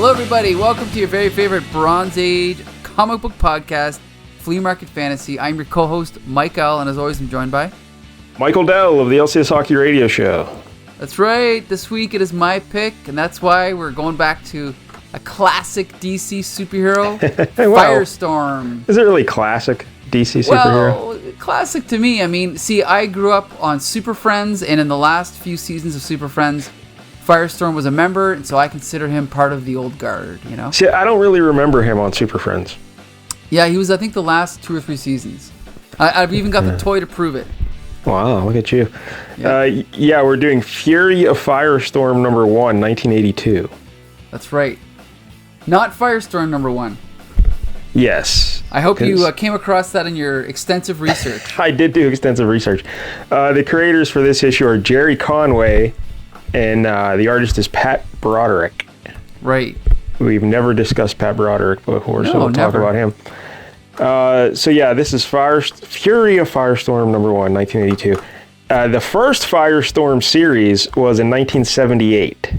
Hello, everybody. Welcome to your very favorite Bronze Age comic book podcast, Flea Market Fantasy. I'm your co-host, Mike L., and as always, I'm joined by... Michael Dell of the LCS Hockey Radio Show. That's right. This week it is my pick, and that's why we're going back to a classic DC superhero, Firestorm. Is it really classic DC superhero? Well, classic to me. I mean, see, I grew up on Super Friends, and in the last few seasons of Super Friends, Firestorm was a member, and so I consider him part of the old guard, you know? See, I don't really remember him on Super Friends. Yeah, he was, I think, the last 2 or 3 seasons. I've even got the toy to prove it. Wow, look at you. Yeah, we're doing Fury of Firestorm number 1, 1982. That's right. Not Firestorm number 1. Yes. I hope you came across that in your extensive research. I did do extensive research. The creators for this issue are Gerry Conway, and the artist is Pat Broderick. Right. We've never discussed Pat Broderick before, so we'll talk about him. This is Fury of Firestorm number 1, 1982. The first Firestorm series was in 1978.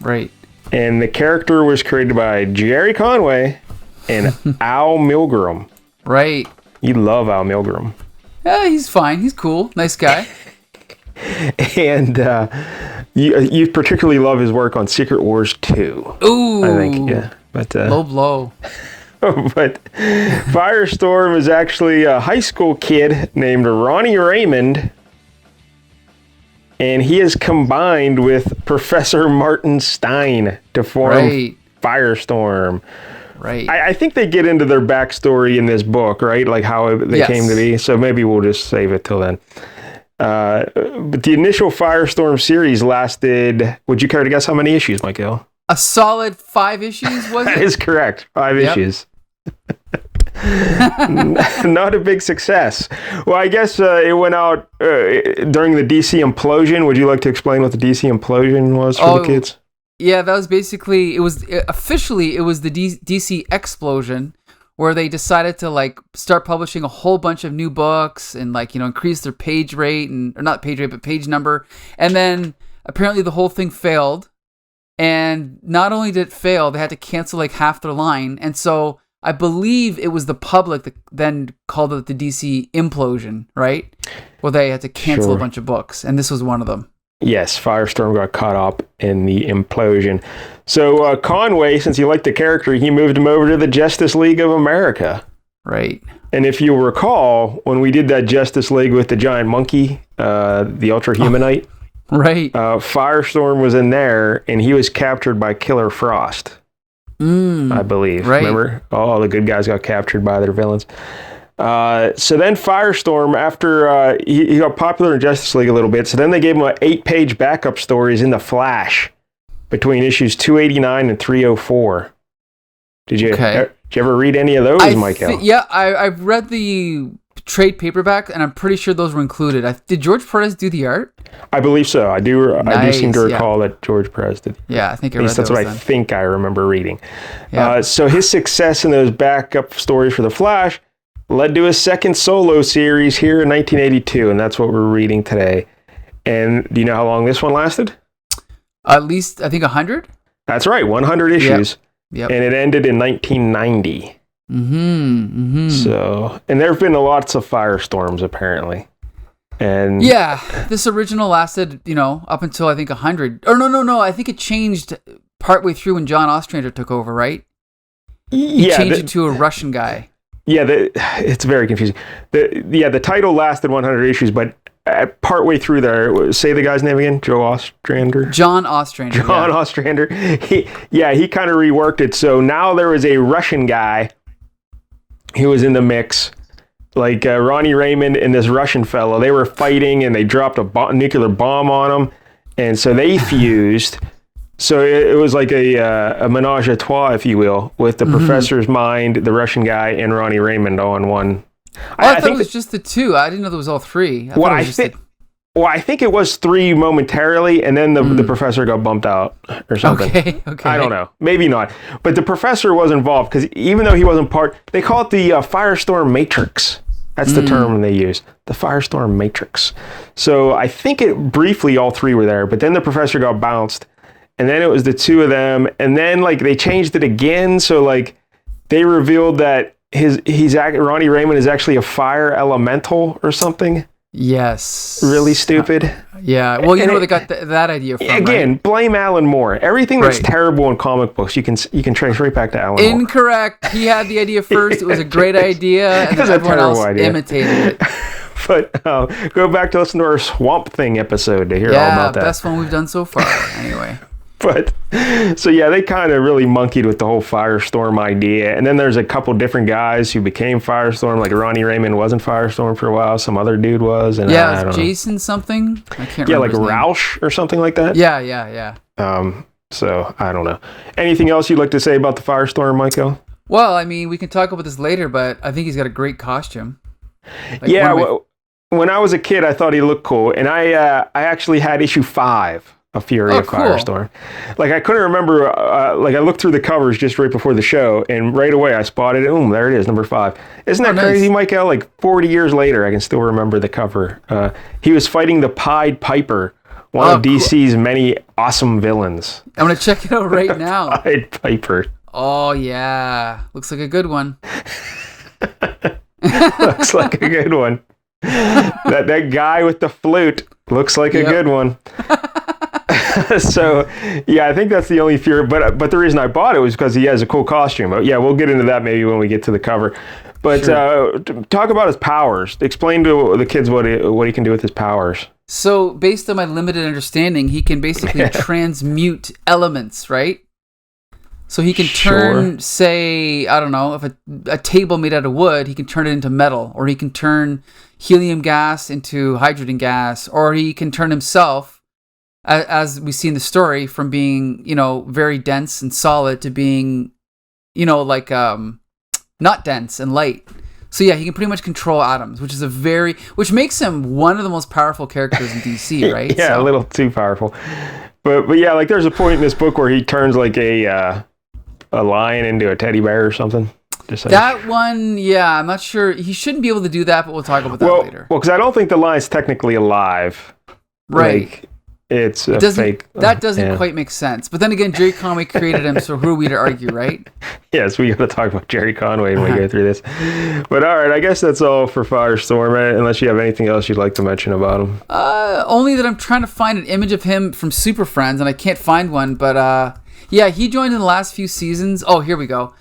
Right. And the character was created by Gerry Conway and Al Milgrom. Right. You love Al Milgrom. Yeah, he's fine. He's cool. Nice guy. And you particularly love his work on Secret Wars 2. Ooh. I think, yeah. But, low blow. But Firestorm is actually a high school kid named Ronnie Raymond, and he is combined with Professor Martin Stein to form Firestorm. Right. I think they get into their backstory in this book, right? Like how they came to be. So maybe we'll just save it till then. But the initial Firestorm series lasted, would you care to guess how many issues, Michael? A solid 5 issues, was it? That is correct. 5 issues. Not a big success. Well, I guess it went out during the DC implosion. Would you like to explain what the DC implosion was for the kids? Yeah, that was basically, it was the DC explosion, where they decided to start publishing a whole bunch of new books and increase their page rate or not page rate, but page number. And then apparently the whole thing failed. And not only did it fail, they had to cancel half their line. And so I believe it was the public that then called it the DC implosion, right? Well, they had to cancel a bunch of books, and this was one of them. Yes, Firestorm got caught up in the implosion. So Conway, since he liked the character, he moved him over to the Justice League of America. Right. And if you'll recall, when we did that Justice League with the giant monkey, the Ultra Humanite, right. Firestorm was in there, and he was captured by Killer Frost. I believe. Right. Remember? All the good guys got captured by their villains. So then Firestorm, after he got popular in Justice League a little bit, so then they gave him 8-page backup stories in the Flash between issues 289 and 304. Did you ever read any of those, Michael? I've read the trade paperback, and I'm pretty sure those were included. Did George Perez do the art? I believe so. I do seem to recall that George Perez did. Yeah, I think I read read that's those what I think I remember reading. Yeah. So his success in those backup stories for the Flash led to a second solo series here in 1982, and that's what we're reading today. And do you know how long this one lasted? At least, I think 100? That's right, 100 issues. Yep. And it ended in 1990. So, and there have been lots of Firestorms, apparently. And this original lasted, up until I think 100. Or no, I think it changed partway through when John Ostrander took over, right? He changed it to a Russian guy. Yeah, it's very confusing. The title lasted 100 issues, but partway through there, say the guy's name again, Ostrander? John Ostrander. Ostrander. He kind of reworked it. So now there was a Russian guy who was in the mix, like Ronnie Raymond and this Russian fellow. They were fighting, and they dropped a nuclear bomb on him, and so they fused. So it was like a menage a trois, if you will, with the professor's mind, the Russian guy, and Ronnie Raymond all in one. I thought it was just the 2. I didn't know there was all 3. I think it was 3 momentarily, and then the professor got bumped out or something. Okay. I don't know. Maybe not. But the professor was involved, because even though he wasn't part, they call it the Firestorm Matrix. That's the term they use, the Firestorm Matrix. So I think briefly all 3 were there, but then the professor got bounced. and then it was the two of them, and then like they changed it again, so like they revealed that Ronnie Raymond is actually a fire elemental or something. Yes. Really stupid. Yeah. Well, you know where they got that idea from. Again, right? Blame Alan Moore. Everything that's terrible in comic books, you can trace right back to Alan Moore. Incorrect. He had the idea first. It was a great idea, and then everyone else imitated it. But go back to listen to our Swamp Thing episode to hear all about that. Yeah, best one we've done so far. Anyway. But so yeah, they kind of really monkeyed with the whole Firestorm idea, and then there's a couple different guys who became Firestorm. Like Ronnie Raymond wasn't Firestorm for a while, some other dude was, and it was Jason something. I can't remember. Yeah, like Roush or something like that. Yeah. So I don't know. Anything else you'd like to say about the Firestorm, Michael? Well, I mean, we can talk about this later, but I think he's got a great costume. When I was a kid, I thought he looked cool, and I actually had issue 5. A Fury of Firestorm. Like I couldn't remember. Like I looked through the covers just right before the show, and right away I spotted it. There it is, number 5. Isn't that crazy, Michael? Like 40 years later, I can still remember the cover. He was fighting the Pied Piper, one of DC's many awesome villains. I'm gonna check it out right now. Pied Piper. Oh yeah, looks like a good one. Looks like a good one. That guy with the flute looks like a good one. So, yeah, I think that's the only fear. But the reason I bought it was because he has a cool costume. But yeah, we'll get into that maybe when we get to the cover. But talk about his powers. Explain to the kids what he can do with his powers. So, based on my limited understanding, he can basically transmute elements, right? So he can turn, say, I don't know, if a table made out of wood, he can turn it into metal, or he can turn helium gas into hydrogen gas, or he can turn himself, as we see in the story, from being, very dense and solid to being, like not dense and light. So yeah, he can pretty much control atoms, which makes him one of the most powerful characters in DC, right? Yeah, a little too powerful. But yeah, like there's a point in this book where he turns like a lion into a teddy bear or something. Just like, that one, yeah, I'm not sure. He shouldn't be able to do that, but we'll talk about that later. Well, because I don't think the lion's technically alive. Right. Like, it's a fake. That doesn't quite make sense. But then again, Gerry Conway created him, so who are we to argue, right? Yes, we got to talk about Gerry Conway when we go through this. But all right, I guess that's all for Firestorm, unless you have anything else you'd like to mention about him. Only that I'm trying to find an image of him from Super Friends, and I can't find one. But yeah, he joined in the last few seasons. Oh, here we go.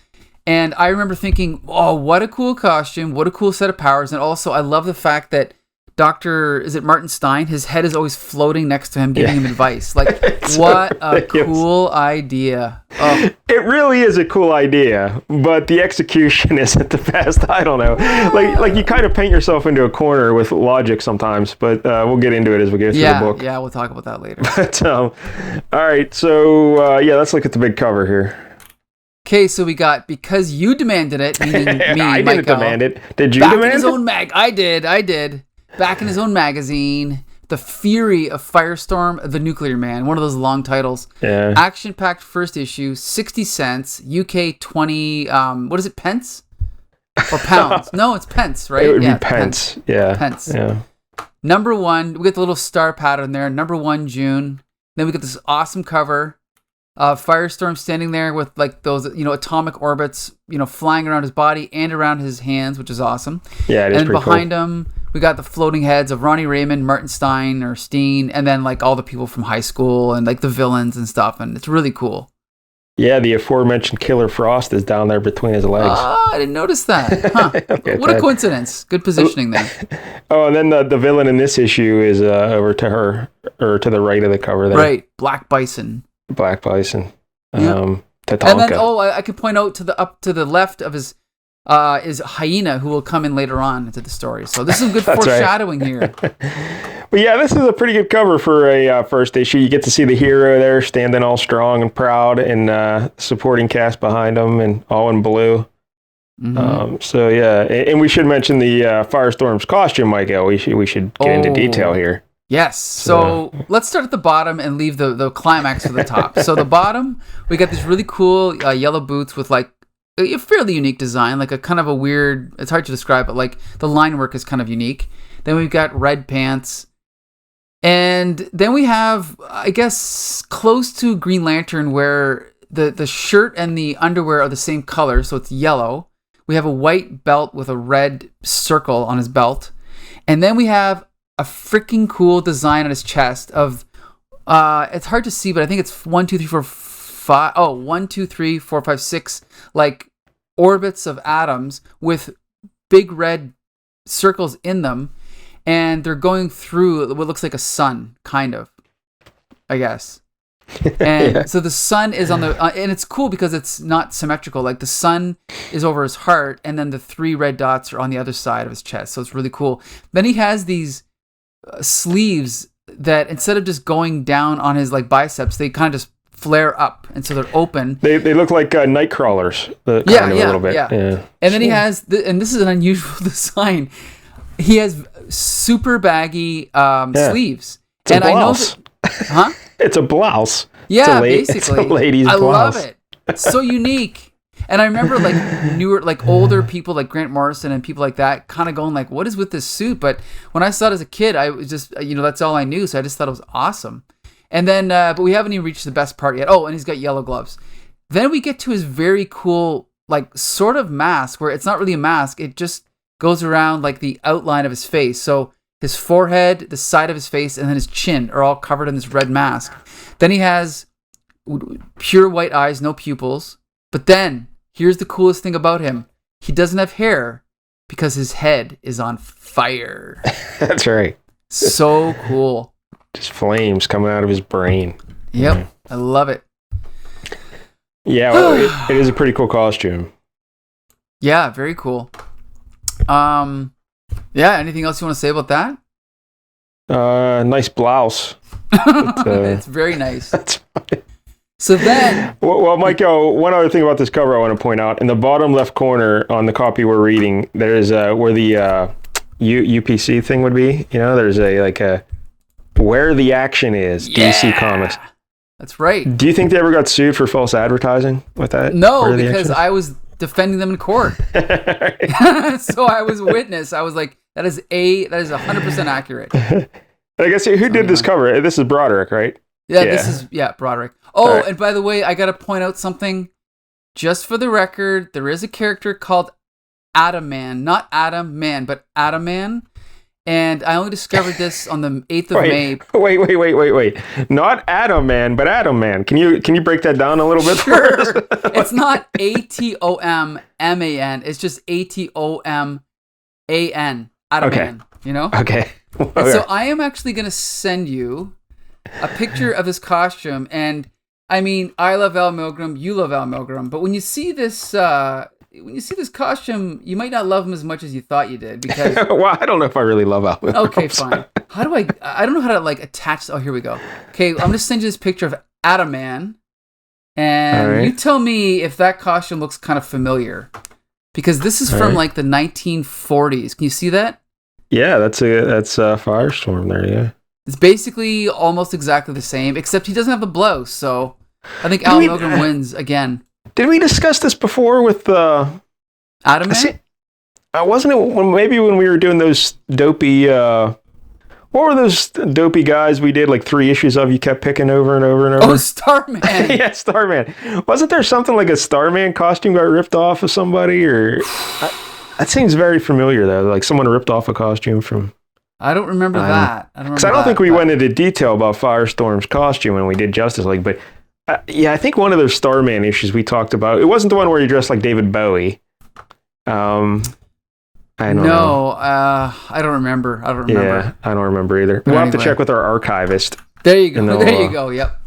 And I remember thinking, oh, what a cool costume, what a cool set of powers. And also, I love the fact that is it Martin Stein? His head is always floating next to him, giving him advice. Like, what a cool idea. Oh. It really is a cool idea, but the execution isn't the best. I don't know. Like you kind of paint yourself into a corner with logic sometimes, but we'll get into it as we go through the book. Yeah, we'll talk about that later. But, all right, so let's look at the big cover here. Okay, so we got Because You Demanded It, meaning me, I Michael. didn't demand it. Did you demand it? Back in his own I did. Back in his own magazine, The Fury of Firestorm, The Nuclear Man, one of those long titles. Yeah. Action-packed first issue, 60 cents, UK 20, what is it, pence? Or pounds? No, it's pence, right? It would be pence. Yeah. Pence. Yeah. Number 1, we get the little star pattern there, number 1, June. Then we get this awesome cover of Firestorm standing there with like those, atomic orbits, flying around his body and around his hands, which is awesome. Yeah, it is pretty cool. And behind him, we got the floating heads of Ronnie Raymond, Martin Stein, or Steen, and then like all the people from high school and like the villains and stuff, and it's really cool. Yeah, the aforementioned Killer Frost is down there between his legs. Oh, I didn't notice that. Huh. What a coincidence. Good positioning there. Oh, and then the villain in this issue is over to her, or to the right of the cover there. Right, Black Bison. Black Bison. Tatanka. And then, I could point out up to the left of his is Hyena, who will come in later on into the story. So this is some good foreshadowing here. But yeah, this is a pretty good cover for a first issue. You get to see the hero there standing all strong and proud, and supporting cast behind him, and all in blue. Mm-hmm. So yeah, and we should mention the Firestorm's costume, Michael. We should get into detail here. Yes. So let's start at the bottom and leave the climax to the top. So the bottom, we got these really cool yellow boots with like a fairly unique design, like a kind of a weird, it's hard to describe, but like the line work is kind of unique. Then we've got red pants. And then we have, I guess, close to Green Lantern, where the shirt and the underwear are the same color, so it's yellow. We have a white belt with a red circle on his belt. And then we have a freaking cool design on his chest of, it's hard to see, but I think it's 1, 2, 3, 4, 5. Oh, 1, 2, 3, 4, 5, 6, like orbits of atoms with big red circles in them. And they're going through what looks like a sun, kind of, I guess. And so the sun is on the, and it's cool because it's not symmetrical. Like the sun is over his heart, and then the 3 red dots are on the other side of his chest. So it's really cool. Then he has these sleeves that instead of just going down on his like biceps, they kind of just flare up, and so they're open. They look like night crawlers. A little bit. Yeah. And then he has, and this is an unusual design. He has super baggy sleeves. It's and a blouse. I know It's a blouse. Yeah, basically. It's a lady's blouse. I love it. It's so unique. And I remember like older people like Grant Morrison and people like that kind of going like, what is with this suit? But when I saw it as a kid, I was just, that's all I knew. So I just thought it was awesome. And then, but we haven't even reached the best part yet. Oh, and he's got yellow gloves. Then we get to his very cool, like sort of mask where it's not really a mask. It just goes around like the outline of his face. So his forehead, the side of his face, and then his chin are all covered in this red mask. Then he has pure white eyes, no pupils. But then, here's the coolest thing about him. He doesn't have hair because his head is on fire. That's right. So cool. Just flames coming out of his brain. Yep. Yeah. I love it. Yeah, well, it is a pretty cool costume. Yeah, very cool. Yeah, anything else you want to say about that? Nice blouse. It's very nice. That's funny. So then... Well, Mike, one other thing about this cover I want to point out. In the bottom left corner on the copy we're reading, there's where the UPC thing would be. There's a where the action is, DC Comics. That's right. Do you think they ever got sued for false advertising with that? No, because I was defending them in court. So I was a witness. I was like, that is 100% accurate. I guess who did this cover? This is Broderick, right? Yeah, this is Broderick. Oh, right. And by the way, I got to point out something. Just for the record, there is a character called Atom Man. Not Adam Man, but Atom Man. And I only discovered this on the 8th of May. Wait. Not Atom Man, but Atom Man. Can you break that down a little bit? Sure. It's not ATOMMAN. It's just ATOMAN. Atom Man. Okay. And so I am actually going to send you a picture of his costume. And I mean, I love Al Milgram. You love Al Milgram. But when you see this... costume, you might not love him as much as you thought you did because. Well, I don't know if I really love Al. Okay, fine. How do I don't know how to attach. Oh, here we go. Okay, I'm gonna send you this picture of Atom Man, and you tell me if that costume looks kind of familiar, because this is from like the 1940s. Can you see that? Yeah, that's Firestorm there. Yeah, it's basically almost exactly the same, except he doesn't have the blouse. So I think Al Milgram wins again. Did we discuss this before with Atom Man? Wasn't it when we were doing those dopey? What were those dopey guys we did like 3 issues of? You kept picking over and over and over. Oh, Starman. Yeah, Starman. Wasn't there something like a Starman costume got ripped off of somebody? Or that seems very familiar though. Like someone ripped off a costume from. I don't remember that. Because I don't think we went into detail about Firestorm's costume when we did Justice League, but. I think one of those Starman issues we talked about, it wasn't the one where he dressed like David Bowie. I don't know. I don't remember. Yeah, I don't remember either. We'll have to check with our archivist. There you go. There you go. Yep.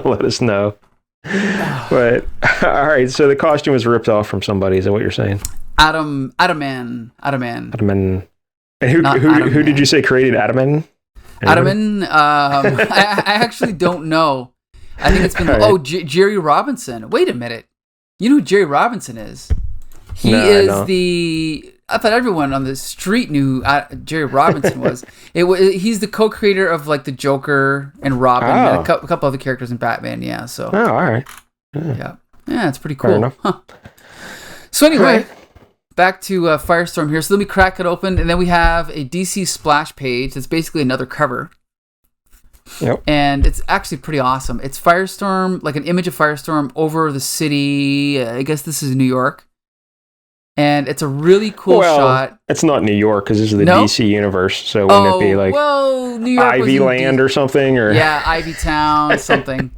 Let us know. But all right, so the costume was ripped off from somebody. Is that what you're saying? Atom Man. And who did you say created Atom Man? Atom Man. I actually don't know. I think it's been... Jerry Robinson. Wait a minute. You know who Jerry Robinson is? He is the... I thought everyone on the street knew who Jerry Robinson was. He's the co-creator of like the Joker and Robin and a couple other characters in Batman. Yeah, so... Oh, all right. Yeah, it's pretty cool. Fair enough. Huh. So anyway, back to Firestorm here. So let me crack it open, and then we have a DC splash page. That's basically another cover Yep. And it's actually pretty awesome. It's Firestorm, like an image of Firestorm over the city. I guess this is New York. And it's a really cool shot. It's not New York because this is the DC universe. So wouldn't it be like New York Ivy Land or something? Or yeah, Ivy Town, something.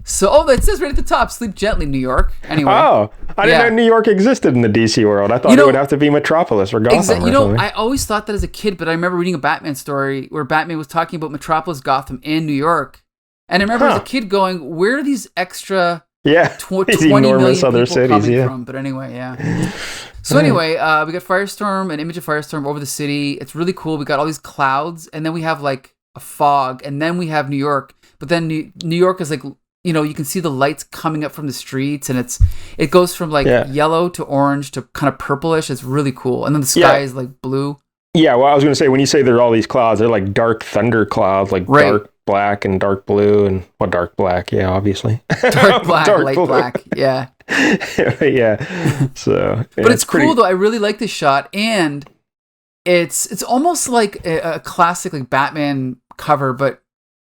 So, that says right at the top, sleep gently, New York. Anyway. Oh, I didn't know New York existed in the DC world. I thought it would have to be Metropolis or Gotham or something. I always thought that as a kid, but I remember reading a Batman story where Batman was talking about Metropolis, Gotham, and New York. And I remember as a kid going, where are these extra 20 million people coming from? But anyway, So anyway, we got Firestorm, an image of Firestorm over the city. It's really cool. We got all these clouds, and then we have like a fog, and then we have New York. But then New York is like, you can see the lights coming up from the streets, and it goes from like yellow to orange to kind of purplish. It's really cool. And then the sky is like blue. Yeah, well, I was going to say, when you say there are all these clouds, they're like dark thunder clouds, like dark black and dark blue and dark black. Yeah, obviously. Dark black, light blue. Black. Yeah. So, but it's cool though. I really like this shot, and it's almost like a classic like Batman cover, but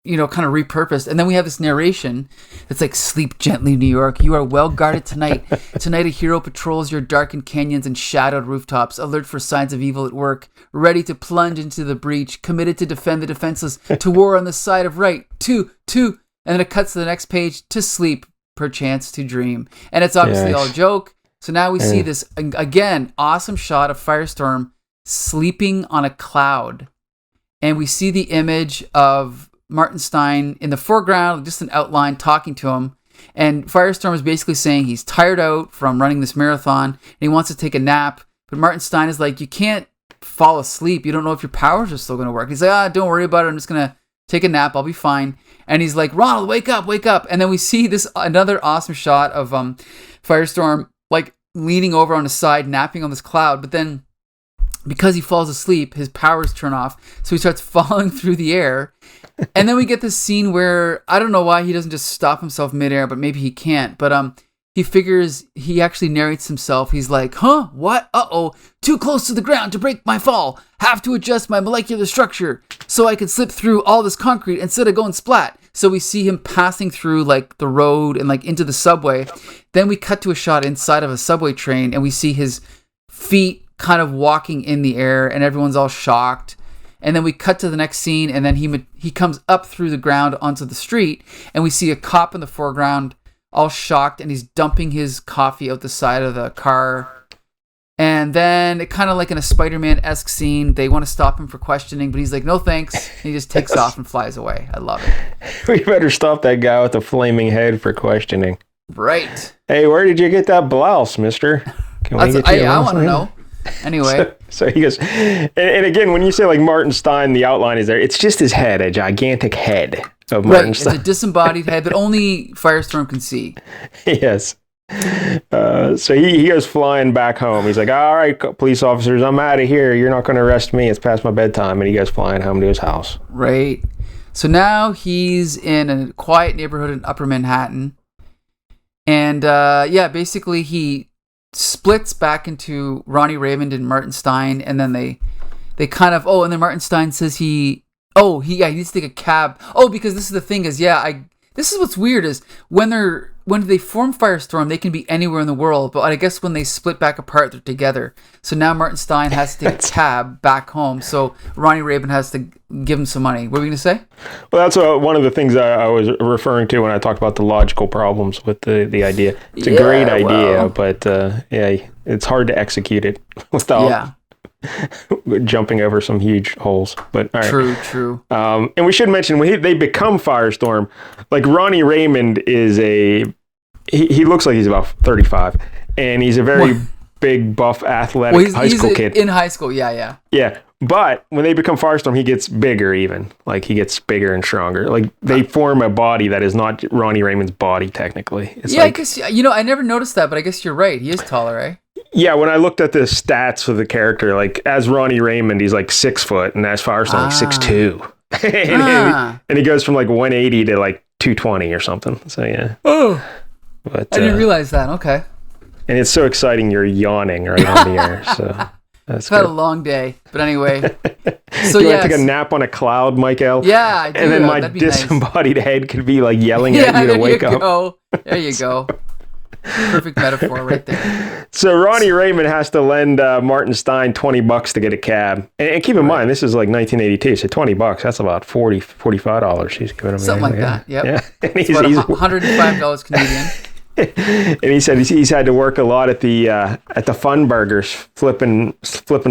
kind of repurposed. And then we have this narration that's like, sleep gently, New York. You are well guarded tonight. Tonight a hero patrols your darkened canyons and shadowed rooftops, alert for signs of evil at work, ready to plunge into the breach, committed to defend the defenseless, to war on the side of right, to, and then it cuts to the next page, to sleep, perchance to dream. And it's obviously all a joke. So now we see this, again, awesome shot of Firestorm sleeping on a cloud. And we see the image of Martin Stein in the foreground, just an outline talking to him. And Firestorm is basically saying he's tired out from running this marathon and he wants to take a nap. But Martin Stein is like, you can't fall asleep. You don't know if your powers are still going to work. He's like, don't worry about it. I'm just going to take a nap. I'll be fine. And he's like, Ronald, wake up. And then we see another awesome shot of Firestorm like leaning over on his side, napping on this cloud. But then because he falls asleep, his powers turn off. So he starts falling through the air. And then we get this scene where I don't know why he doesn't just stop himself midair, but maybe he can't. But he figures, he actually narrates himself. He's like, what? Uh-oh, too close to the ground to break my fall. Have to adjust my molecular structure so I can slip through all this concrete instead of going splat. So we see him passing through like the road and like into the subway. Then we cut to a shot inside of a subway train and we see his feet kind of walking in the air and everyone's all shocked. And then we cut to the next scene, and then he comes up through the ground onto the street, and we see a cop in the foreground, all shocked, and he's dumping his coffee out the side of the car. And then, kind of like in a Spider-Man-esque scene, they want to stop him for questioning, but he's like, no thanks. And he just takes off and flies away. I love it. We better stop that guy with the flaming head for questioning. Right. Hey, where did you get that blouse, mister? Can we get you I want to know. Anyway. So he goes, and again, when you say like Martin Stein, the outline is there, it's just his head, a gigantic head of Martin Stein. It's a disembodied head that only Firestorm can see. Yes. So he goes flying back home. He's like, all right, police officers, I'm out of here. You're not going to arrest me. It's past my bedtime. And he goes flying home to his house. Right. So now he's in a quiet neighborhood in Upper Manhattan. And basically he splits back into Ronnie Raymond and Martin Stein, and then they kind of and then Martin Stein says he needs to take a cab. Because this is the thing is this is what's weird is when they form Firestorm, they can be anywhere in the world, but I guess when they split back apart, they're together. So now Martin Stein has to take a cab back home. So Ronnie Raymond has to give him some money. What were we going to say? Well, that's one of the things I was referring to when I talked about the logical problems with the idea. It's a great idea, but it's hard to execute it without jumping over some huge holes. But all right. True. And we should mention when they become Firestorm, like Ronnie Raymond is he looks like he's about 35, and he's a very big, buff, athletic high school kid. In high school, yeah. Yeah, but when they become Firestorm, he gets bigger even. Like, he gets bigger and stronger. Like, they form a body that is not Ronnie Raymond's body, technically. I guess, I never noticed that, but I guess you're right. He is taller, eh? Yeah, when I looked at the stats of the character, like, as Ronnie Raymond, he's like 6 foot, and as Firestorm, like 6'2". and he goes from like 180 to like 220 or something. So, yeah. Oh. But, I didn't realize that. Okay. And it's so exciting you're yawning right on the air. So That's I've had a good. long day, but anyway. So Do you want to take a nap on a cloud, Michael? Yeah, I do. And then my That'd be disembodied head could be like yelling at you to wake up. There you go. Perfect metaphor right there. So Ronnie Raymond has to lend Martin Stein $20 to get a cab. And keep in mind, this is like 1982, so $20, that's about $45 he's giving him. Something like that, yep. Yeah. And it's about $105 Canadian. And he said he's had to work a lot at the Fun Burgers, flipping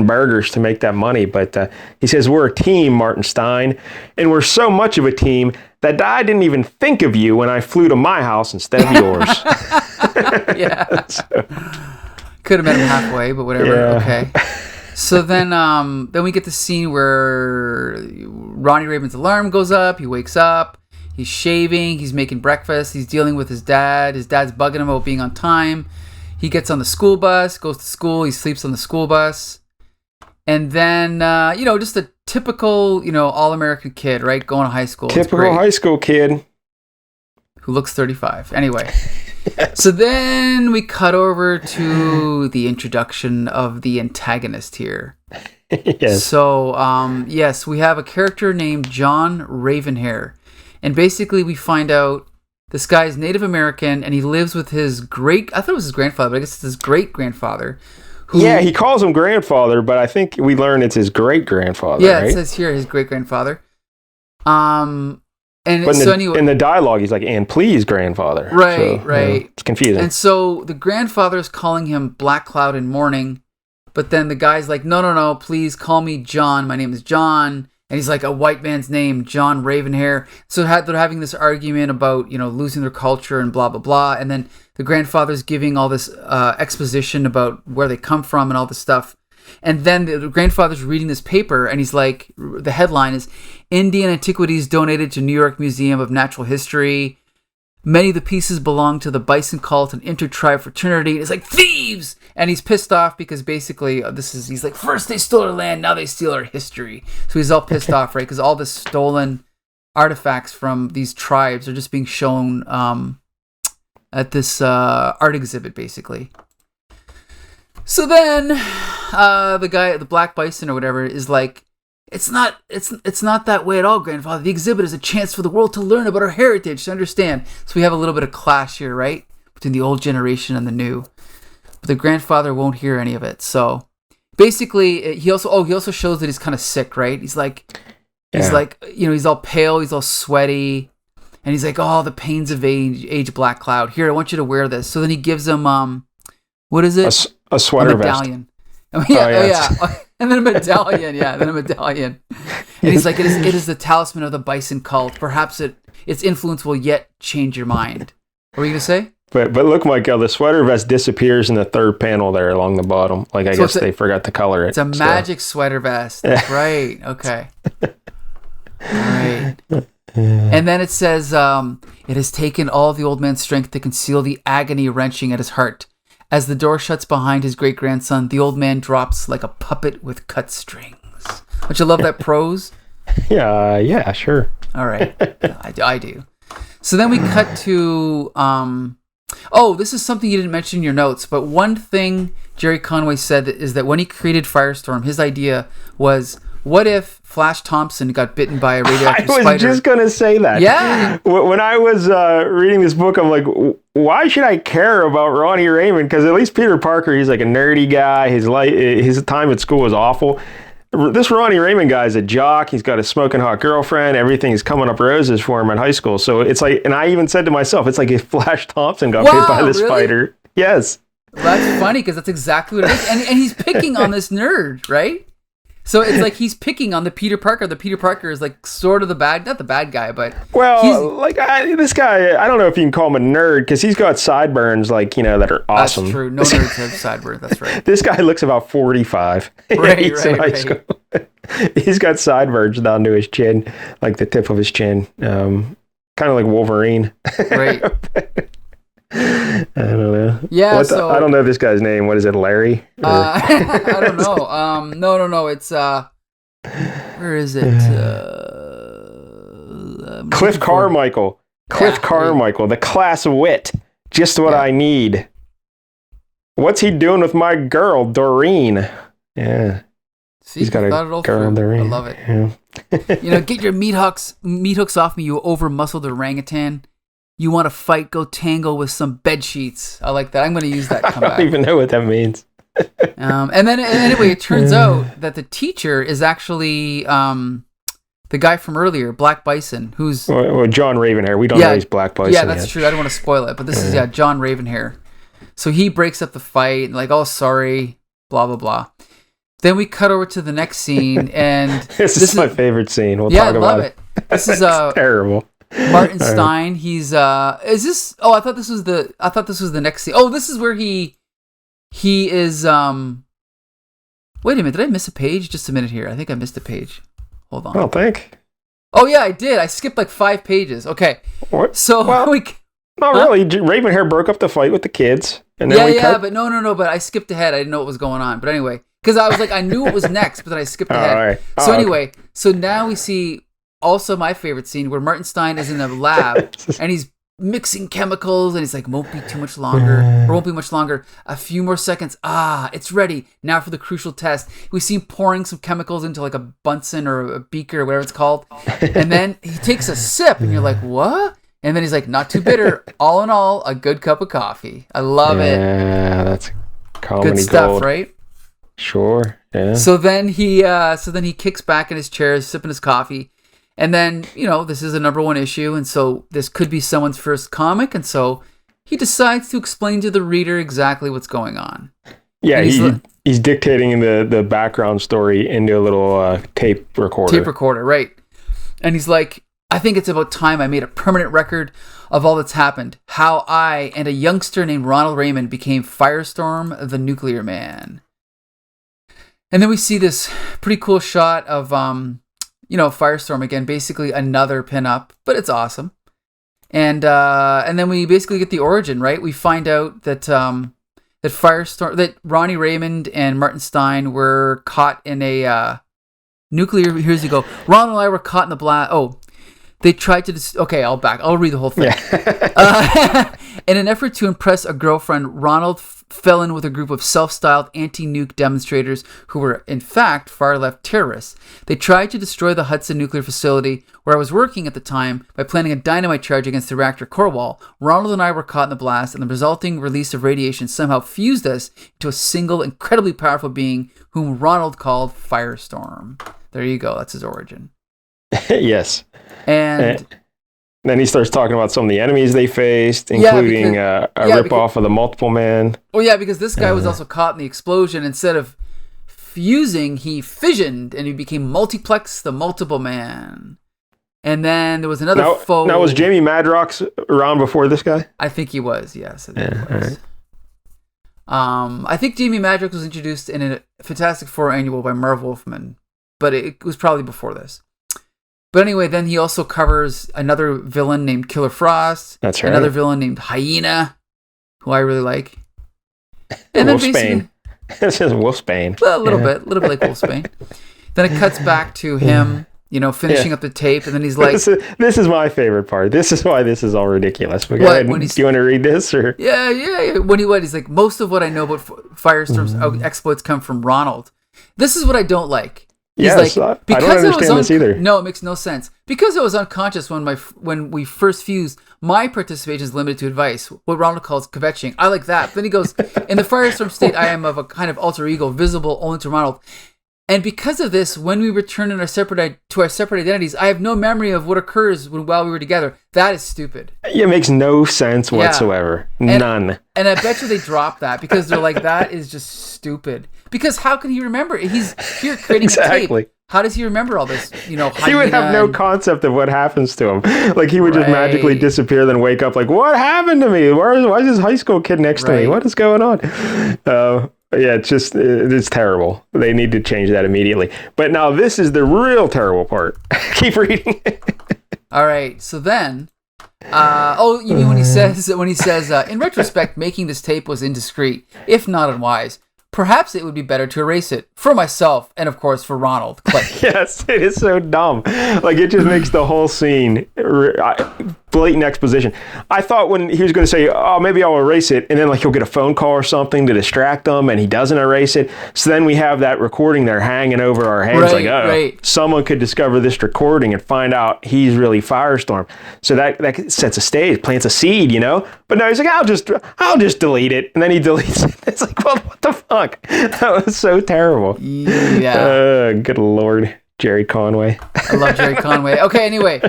burgers to make that money. But he says, we're a team, Martin Stein, and we're so much of a team that I didn't even think of you when I flew to my house instead of yours. Yeah. Could have met him halfway, but whatever. Yeah. Okay. So then we get the scene where Ronnie Raymond's alarm goes up. He wakes up. He's shaving. He's making breakfast. He's dealing with his dad. His dad's bugging him about being on time. He gets on the school bus, goes to school. He sleeps on the school bus. And then, just a typical, all-American kid, right? Going to high school. Typical high school kid. Who looks 35. Anyway. So then we cut over to the introduction of the antagonist here. Yes. So, yes, we have a character named John Ravenhair. And basically we find out this guy is Native American and he lives with his I thought it was his grandfather, but I guess it's his great-grandfather. Yeah, he calls him grandfather, but I think we learn it's his great-grandfather, Yeah, right? It says here his great-grandfather. And but in the dialogue, he's like, and please, grandfather. Right, right. It's confusing. And so the grandfather is calling him Black Cloud in Morning, but then the guy's like, no, please call me John. My name is John. And he's like, a white man's name, John Ravenhair. So they're having this argument about, losing their culture and blah, blah, blah. And then the grandfather's giving all this exposition about where they come from and all this stuff. And then the grandfather's reading this paper and he's like, the headline is, Indian Antiquities Donated to New York Museum of Natural History. Many of the pieces belong to the Bison Cult and Intertribe Fraternity. And it's like, thieves! And he's pissed off because basically he's like, first they stole our land, now they steal our history. So he's all pissed off, right? Because all the stolen artifacts from these tribes are just being shown at this art exhibit, basically. So then the guy, the Black Bison or whatever, is like, it's not that way at all, grandfather. The exhibit is a chance for the world to learn about our heritage, to understand. So we have a little bit of clash here, right? Between the old generation and the new. But the grandfather won't hear any of it. So basically, he also shows that he's kind of sick, right? He's like, he's all pale, he's all sweaty. And he's like, oh, the pains of age, Black Cloud. Here, I want you to wear this. So then he gives him, what is it? A sweater medallion. Vest. Yeah. And then a medallion, And he's like, it is the talisman of the Bison Cult. Perhaps its influence will yet change your mind. What were you going to say? But look, Michael, the sweater vest disappears in the third panel there along the bottom. Like, I guess they forgot to color it. It's a magic sweater vest. That's right. Okay. All right. And then it says, it has taken all the old man's strength to conceal the agony wrenching at his heart. As the door shuts behind his great-grandson, the old man drops like a puppet with cut strings. Don't you love that prose? Yeah, sure. All right. I do. So then we cut to... this is something you didn't mention in your notes, but one thing Gerry Conway said is that when he created Firestorm, his idea was, what if Flash Thompson got bitten by a radioactive spider? I was just going to say that. Yeah. When I was reading this book, I'm like, why should I care about Ronnie Raymond? Because at least Peter Parker, he's like a nerdy guy. His time at school was awful. This Ronnie Raymond guy is a jock. He's got a smoking hot girlfriend. Everything's coming up roses for him in high school. So it's like, and I even said to myself, it's like if Flash Thompson got bit by this spider. Yes. Well, that's funny because that's exactly what it is. And he's picking on this nerd, right? So it's like he's picking on the Peter Parker. The Peter Parker is like sort of not the bad guy, but... Well, this guy, I don't know if you can call him a nerd because he's got sideburns that are awesome. That's true. No nerds have sideburns. That's right. This guy looks about 45. Right. He's got sideburns down to his chin, like the tip of his chin. Kind of like Wolverine. Right. I don't know. Yeah, I don't know this guy's name. What is it, Larry? I don't know. No. It's where is it? Cliff Carmichael. Carmichael, the class wit. Just what I need. What's he doing with my girl, Doreen? Yeah. See, He's got a girl there. I love it. Yeah. Get your meat hooks off me, you over-muscled orangutan. You want to fight? Go tangle with some bed sheets. I like that. I'm going to use that comeback. I don't even know what that means. And then anyway, it turns out that the teacher is actually the guy from earlier, Black Bison, who's John Ravenhair. We don't know he's Black Bison. Yeah, that's true. I don't want to spoil it, but this is John Ravenhair. So he breaks up the fight, and like, oh, sorry, blah blah blah. Then we cut over to the next scene, and this is my favorite scene. We'll talk about it. This is terrible. Martin Stein. He's is this? Oh, I thought this was the next scene. Oh, this is where he is. Wait a minute, did I miss a page? Just a minute here. I think I missed a page. Hold on. I don't think. Oh yeah, I did. I skipped like 5 pages. Okay. What? So not really. Ravenhair broke up the fight with the kids, and then but no. But I skipped ahead. I didn't know what was going on. But anyway. Because I was like, I knew it was next, but then I skipped ahead. All right. So anyway, so now we see also my favorite scene where Martin Stein is in a lab and he's mixing chemicals and he's like, won't be much longer. A few more seconds. It's ready. Now for the crucial test. We see him pouring some chemicals into like a Bunsen or a beaker or whatever it's called. And then he takes a sip and you're like, what? And then he's like, not too bitter. All in all, a good cup of coffee. I love it. Yeah, that's comedy good stuff, gold. Right? Sure, yeah. So then he kicks back in his chair, sipping his coffee, and then this is a #1 issue, and so this could be someone's first comic, and so he decides to explain to the reader exactly what's going on. Yeah, he's dictating the background story into a little tape recorder. Tape recorder, right? And he's like, I think it's about time I made a permanent record of all that's happened. How I and a youngster named Ronald Raymond became Firestorm, the Nuclear Man. And then we see this pretty cool shot of, Firestorm again, basically another pinup, but it's awesome. And then we basically get the origin, right? We find out that that Ronnie Raymond and Martin Stein were caught in a nuclear. Here's you go. Ronald and I were caught in the blast. Oh, they tried to. Okay, I'll read the whole thing. Yeah. In an effort to impress a girlfriend, Ronald fell in with a group of self-styled anti-nuke demonstrators who were, in fact, far-left terrorists. They tried to destroy the Hudson nuclear facility where I was working at the time by planting a dynamite charge against the reactor core wall. Ronald and I were caught in the blast, and the resulting release of radiation somehow fused us into a single, incredibly powerful being whom Ronald called Firestorm. There you go. That's his origin. Yes. And then he starts talking about some of the enemies they faced, including a ripoff of the Multiple Man. Oh, yeah, because this guy was also caught in the explosion. Instead of fusing, he fissioned, and he became Multiplex, the Multiple Man. And then there was another foe. Now, was Jamie Madrox around before this guy? I think he was, yes. I think he was. Right. I think Jamie Madrox was introduced in a Fantastic Four annual by Marv Wolfman, but it was probably before this. But anyway, then he also covers another villain named Killer Frost. That's right. Another villain named Hyena, who I really like. And Wolfsbane. This is Wolfsbane. Well, a little bit like Wolfsbane. Then it cuts back to him, finishing up the tape, and then he's like... This is my favorite part. This is why this is all ridiculous. But go ahead. Do you want to read this? Or? Yeah. He's like, most of what I know about Firestorm's exploits come from Ronald. This is what I don't like. He's I don't understand this either. No, it makes no sense. Because I was unconscious when we first fused, my participation is limited to advice, what Ronald calls kvetching. I like that. Then he goes, in the Firestorm state, I am of a kind of alter ego, visible only to Ronald. And because of this, when we return to our separate identities, I have no memory of what occurs while we were together. That is stupid. It makes no sense whatsoever. None. And I bet you they dropped that because they're like, that is just stupid. Because how can he remember? He's here creating a tape. How does he remember all this? He would have no concept of what happens to him. Like he would just magically disappear, then wake up like, what happened to me? Why is this high school kid next to me? What is going on? It's terrible. They need to change that immediately. But now this is the real terrible part. Keep reading. All right. So then, you mean when he says, in retrospect, making this tape was indiscreet, if not unwise. perhaps it would be better to erase it for myself and, of course, for Ronald. Click. Yes, it is so dumb. Like, it just makes the whole scene blatant exposition. I thought when he was going to say, oh, maybe I'll erase it, and then like he'll get a phone call or something to distract him, and he doesn't erase it. So then we have that recording there hanging over our heads, someone could discover this recording and find out he's really Firestorm. So that sets a stage, plants a seed, you know. But no, he's like, I'll just delete it, and then he deletes it. It's like, well, what the fuck? That was so terrible. Yeah. Good Lord, Gerry Conway. I love Gerry Conway. Okay, anyway.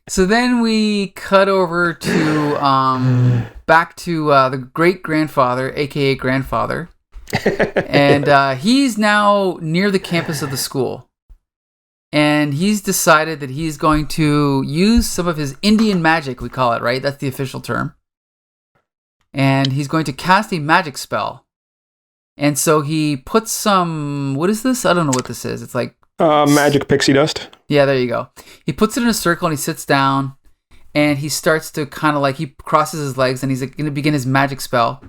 So then we cut over to back to the great-grandfather, a.k.a. grandfather. And he's now near the campus of the school. And he's decided that he's going to use some of his Indian magic, we call it, right? That's the official term. And he's going to cast a magic spell. And so he puts some... What is this? I don't know what this is. It's like... magic pixie dust. Yeah, there you go. He puts it in a circle and he sits down and he starts to kind of like, he crosses his legs and he's like going to begin his magic spell.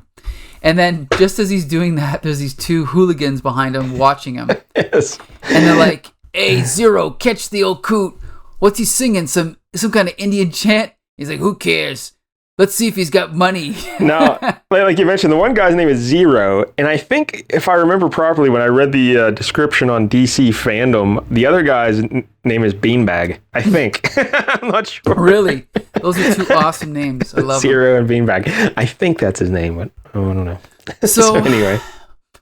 And then just as he's doing that, there's these two hooligans behind him watching him. Yes. And they're like, hey, Zero, catch the old coot. What's he singing? Some kind of Indian chant? He's like, who cares? Let's see if he's got money. No, like you mentioned, the one guy's name is Zero. And I think, if I remember properly, when I read the description on DC Fandom, the other guy's name is Beanbag, I think. I'm not sure. Really? Those are two awesome names. I love Zero and Beanbag. I think that's his name, but I don't know. So anyway.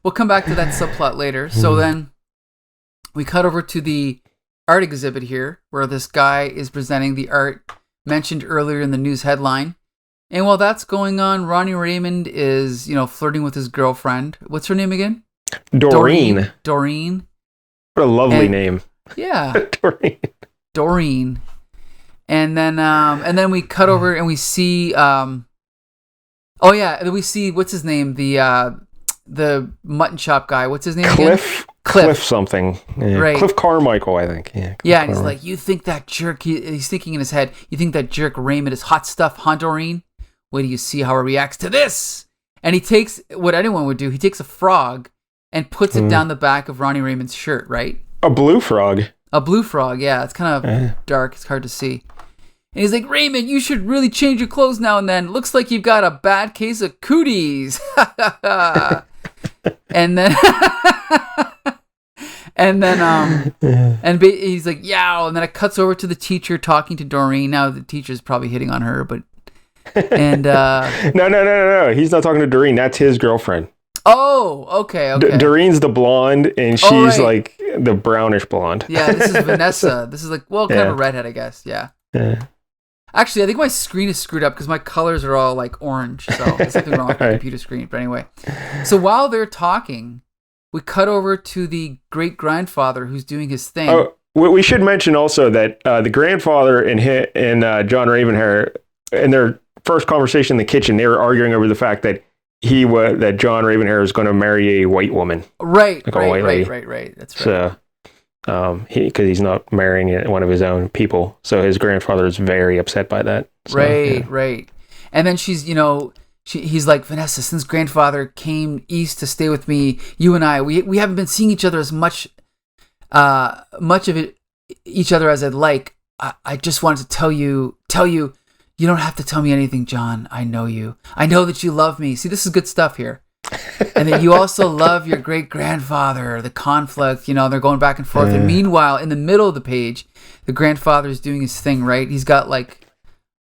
We'll come back to that subplot later. So then we cut over to the art exhibit here, where this guy is presenting the art mentioned earlier in the news headline. And while that's going on, Ronnie Raymond is, flirting with his girlfriend. What's her name again? Doreen. Doreen. What a lovely name. Yeah. Doreen. And then we cut over and we see we see, what's his name? The mutton chop guy. What's his name again? Cliff something. Yeah. Right. Cliff Carmichael, I think. Yeah, and he's like, you think that jerk, he's thinking in his head, you think that jerk Raymond is hot stuff, huh, Doreen? Wait till you see how he reacts to this. And he takes what anyone would do. He takes a frog and puts it down the back of Ronnie Raymond's shirt, right? A blue frog. A blue frog, yeah. It's kind of dark. It's hard to see. And he's like, Raymond, you should really change your clothes now and then. Looks like you've got a bad case of cooties. And then... and he's like, yow. And then it cuts over to the teacher talking to Doreen. Now the teacher's probably hitting on her, but... And No. He's not talking to Doreen. That's his girlfriend. Oh, okay. Doreen's the blonde, and she's like the brownish blonde. Yeah, this is Vanessa. This is like, kind of a redhead, I guess. Yeah. Actually, I think my screen is screwed up because my colors are all like orange. So there's something wrong with my computer screen. But anyway, so while they're talking, we cut over to the great grandfather who's doing his thing. Oh, we should mention also that the grandfather and John Ravenhair, in their first conversation in the kitchen, they were arguing over the fact that that John Ravenhair is going to marry a white woman. Right. That's right. So, because he's not marrying one of his own people, so his grandfather is very upset by that. So, right. And then she's, he's like, Vanessa, since grandfather came east to stay with me, you and I, we haven't been seeing each other as much of each other as I'd like. I just wanted to tell you. You don't have to tell me anything, John. I know you. I know that you love me. See, this is good stuff here. And that you also love your great-grandfather, the conflict, they're going back and forth. And meanwhile, in the middle of the page, the grandfather's doing his thing, right? He's got like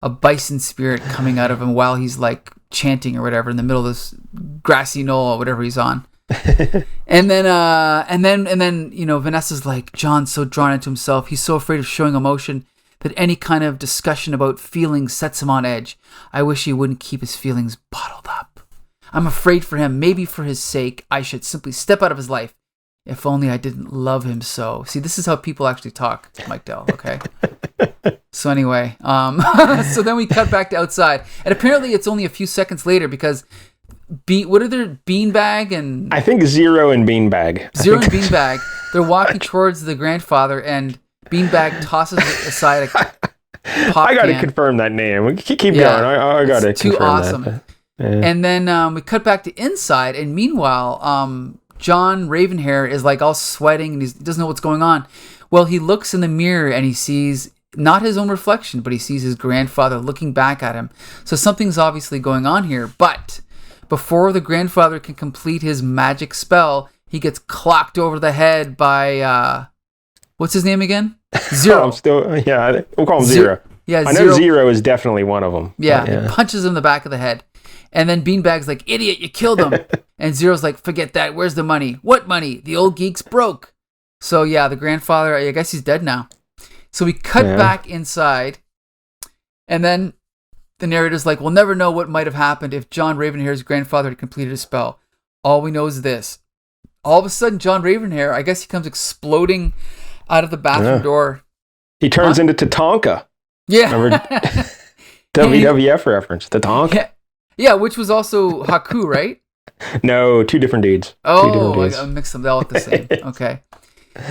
a bison spirit coming out of him while he's like chanting or whatever in the middle of this grassy knoll or whatever he's on. and then Vanessa's like, John's so drawn into himself. He's so afraid of showing emotion that any kind of discussion about feelings sets him on edge. I wish he wouldn't keep his feelings bottled up. I'm afraid for him. Maybe for his sake, I should simply step out of his life. If only I didn't love him so. See, this is how people actually talk, Mike Dell, okay? So anyway, so then we cut back to outside. And apparently it's only a few seconds later because, what are their Beanbag and... I think Zero and Beanbag. Zero and Beanbag. They're walking towards the grandfather and Beanbag tosses aside a pop I got to can. confirm that name. Keep going. I got to confirm too awesome. that. And then we cut back to inside, and meanwhile, John Ravenhair is like all sweating and he doesn't know what's going on. Well, he looks in the mirror and he sees not his own reflection, but he sees his grandfather looking back at him. So something's obviously going on here. But before the grandfather can complete his magic spell, he gets clocked over the head by, what's his name again? Zero. We'll call him Zero. Yeah, I know Zero is definitely one of them. Yeah, he punches him in the back of the head. And then Beanbag's like, idiot, you killed him. And Zero's like, forget that. Where's the money? What money? The old geek's broke. So yeah, the grandfather, I guess he's dead now. So we cut back inside. And then the narrator's like, we'll never know what might have happened if John Ravenhair's grandfather had completed a spell. All we know is this. All of a sudden, John Ravenhair, I guess he comes exploding out of the bathroom door. He turns into Tatanka. Yeah. Remember WWF reference, Tatanka. Yeah, which was also Haku, right? No, two different dudes. Oh, I mixed them. They all look the same. Okay.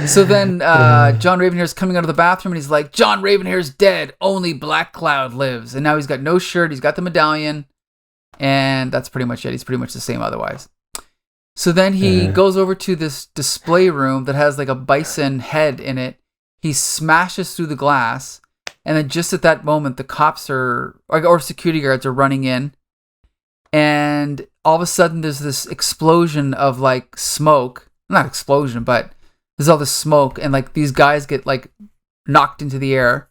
So then John Ravenhair's coming out of the bathroom and he's like, John Ravenhair's dead. Only Black Cloud lives. And now he's got no shirt. He's got the medallion. And that's pretty much it. He's pretty much the same otherwise. So then he goes over to this display room that has like a bison head in it. He smashes through the glass. And then just at that moment, the cops or security guards are running in. And all of a sudden, there's this explosion of like smoke. Not explosion, but there's all this smoke. And like these guys get like knocked into the air.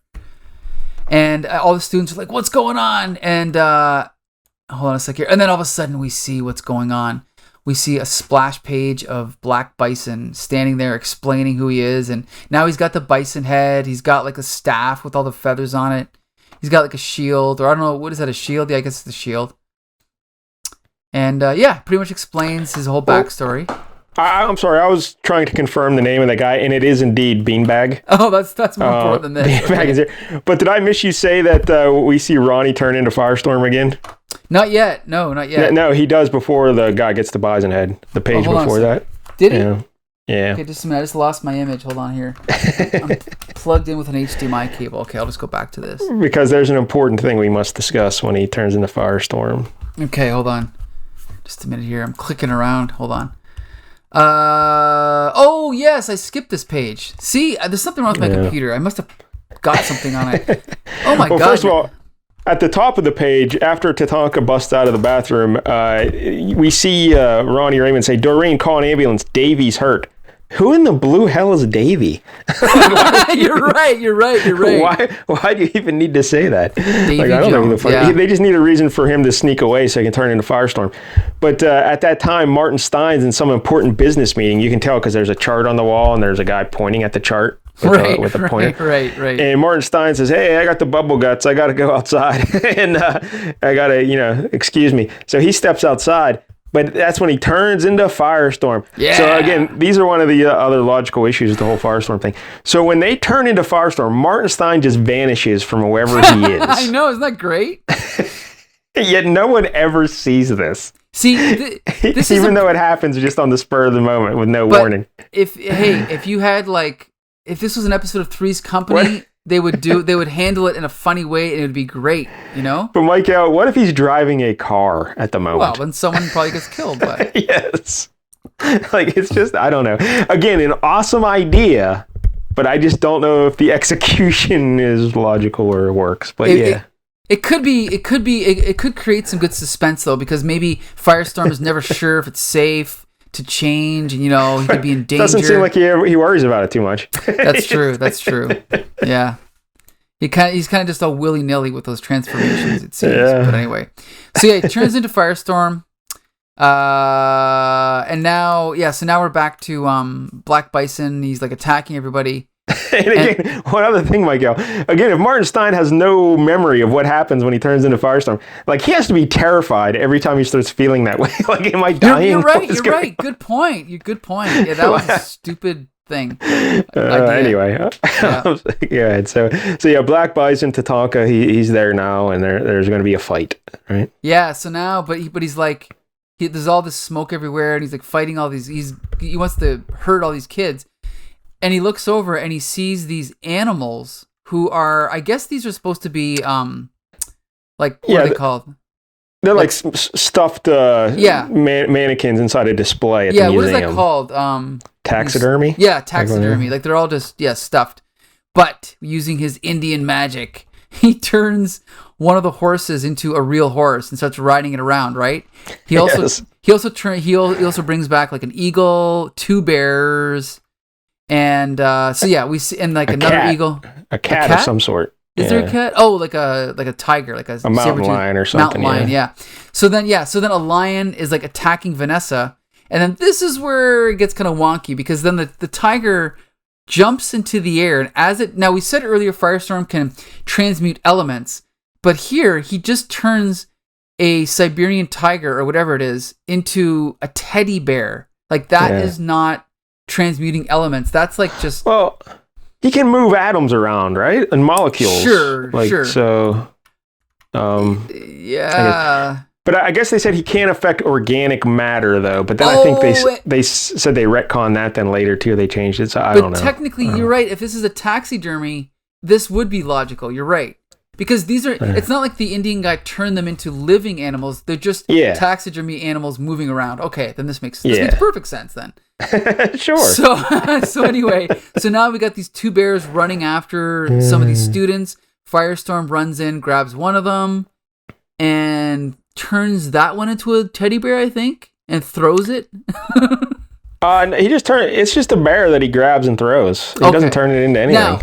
And all the students are like, what's going on? And hold on a sec here. And then all of a sudden, we see what's going on. We see a splash page of Black Bison standing there explaining who he is. And now he's got the bison head. He's got like a staff with all the feathers on it. He's got like a shield. Or I don't know, what is that, a shield? Yeah, I guess it's the shield. And pretty much explains his whole backstory. I'm sorry, I was trying to confirm the name of the guy, and it is indeed Beanbag. Oh, that's more important than this. Beanbag is here. But did I miss you say that we see Ronnie turn into Firestorm again? Not yet. No, not yet. No, he does before the guy gets the bison head. The page before that. Did he? Yeah. Okay, just a minute. I just lost my image. Hold on here. I'm plugged in with an HDMI cable. Okay, I'll just go back to this. Because there's an important thing we must discuss when he turns into Firestorm. Okay, hold on. Just a minute here. I'm clicking around. Hold on. Oh, yes, I skipped this page. See, there's something wrong with my computer. I must have got something on it. Oh, my God. First of all, at the top of the page, after Tatanka busts out of the bathroom, we see Ronnie Raymond say, Doreen, call an ambulance. Davy's hurt. Who in the blue hell is Davy? You're right. Why do you even need to say that? Davy Jones, They just need a reason for him to sneak away so he can turn into Firestorm. But at that time, Martin Stein's in some important business meeting. You can tell because there's a chart on the wall and there's a guy pointing at the chart with a pointer. Right. And Martin Stein says, hey, I got the bubble guts. I got to go outside. And I got to, excuse me. So he steps outside. But that's when he turns into Firestorm. Yeah. So again, these are one of the other logical issues with the whole Firestorm thing. So when they turn into Firestorm, Martin Stein just vanishes from wherever he is. I know, isn't that great? Yet no one ever sees this. See, this even though it happens just on the spur of the moment with no warning. If you had if this was an episode of Three's Company, they would handle it in a funny way and it would be great, But Michael, what if he's driving a car at the moment? Well, then someone probably gets killed. But yes. It's just, I don't know. Again, an awesome idea, but I just don't know if the execution is logical or works. But It could create some good suspense though, because maybe Firestorm is never sure if it's safe to change, and he could be in danger. Doesn't seem like he worries about it too much. That's true. Yeah, he's kind of just all willy nilly with those transformations. It seems. Yeah. But anyway, so he turns into Firestorm, and now we're back to Black Bison. He's attacking everybody. And again, one other thing, Michael. Again, if Martin Stein has no memory of what happens when he turns into Firestorm, he has to be terrified every time he starts feeling that way. Am I dying? You're right. Good point. Yeah, that was a stupid thing. Anyway, yeah. So Black Bison, Tatanka, he's there now, and there's going to be a fight, right? Yeah. So now, but he's there's all this smoke everywhere, and he's fighting all these. He wants to hurt all these kids. And he looks over and he sees these animals who are, I guess these are supposed to be, what are they called? They're like stuffed mannequins inside a display at the museum. What is that called? Taxidermy? Taxidermy. Like they're all just stuffed. But using his Indian magic, he turns one of the horses into a real horse and starts riding it around, right? He also brings back like an eagle, 2 bears, and we see another cat. eagle. A cat of some sort. Is there a cat? Oh, like a tiger, like a mountain lion or something. Mountain lion, yeah. So then a lion is like attacking Vanessa, and then this is where it gets kind of wonky because then the tiger jumps into the air, and now we said earlier Firestorm can transmute elements, but here he just turns a Siberian tiger or whatever it is into a teddy bear. Like that is not transmuting elements. That's like just he can move atoms around, right? And molecules. Sure. So, but I guess they said he can't affect organic matter, though. But then I think they said they retconned that then later, too. They changed it, so I don't know. But technically, you're right. If this is a taxidermy, this would be logical. You're right. Because these are, it's not like the Indian guy turned them into living animals. They're just taxidermy animals moving around. Okay, then this makes perfect sense then. Sure. So anyway, so now we got these 2 bears running after some of these students. Firestorm runs in, grabs one of them, and turns that one into a teddy bear, I think, and throws it. He just it's just a bear that he grabs and throws. He doesn't turn it into anything. Now,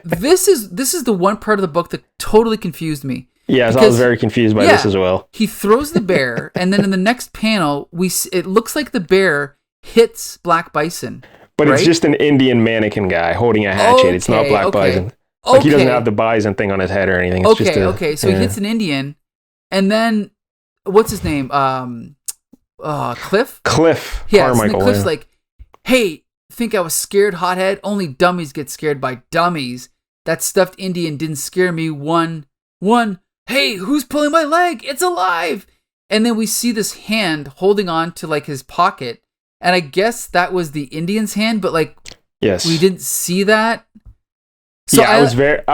this is the one part of the book that totally confused me. Yes, I was very confused by this as well. He throws the bear, and then in the next panel, it looks like the bear hits Black Bison. But it's just an Indian mannequin guy holding a hatchet. It's not Black Bison. Like he doesn't have the bison thing on his head or anything. It's so he hits an Indian, and then what's his name? Cliff? Cliff. Yeah, Carmichael, so Cliff's like, hey, think I was scared, hothead? Only dummies get scared by dummies. That stuffed Indian didn't scare me one. Hey, who's pulling my leg? It's alive! And then we see this hand holding on to like his pocket, and I guess that was the Indian's hand, but like, we didn't see that. So I